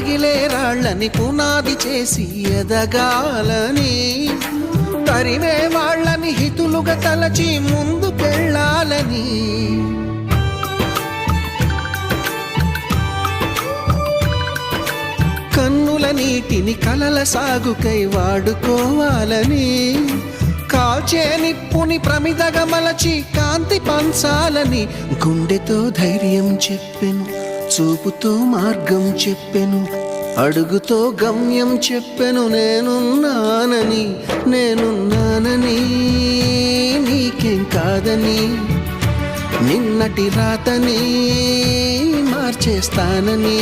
రగిలే రాళ్ళని పునాది చేసి ఎదగాలని, తరిమే వాళ్ళని హితులుగా తలచి ముందుకెళ్ళాలని, కన్నుల నీటిని కలల సాగుకై వాడుకోవాలని, కాల్చే నిప్పుని ప్రమిదగా మలచి కాంతి పంచాలని, గుండెతో ధైర్యం చెప్పెను, చూపుతో మార్గం చెప్పెను, అడుగుతో గమ్యం చెప్పెను. నేనున్నానని నీకేం కాదని, నిన్నటి రాతని మార్చేస్తానని.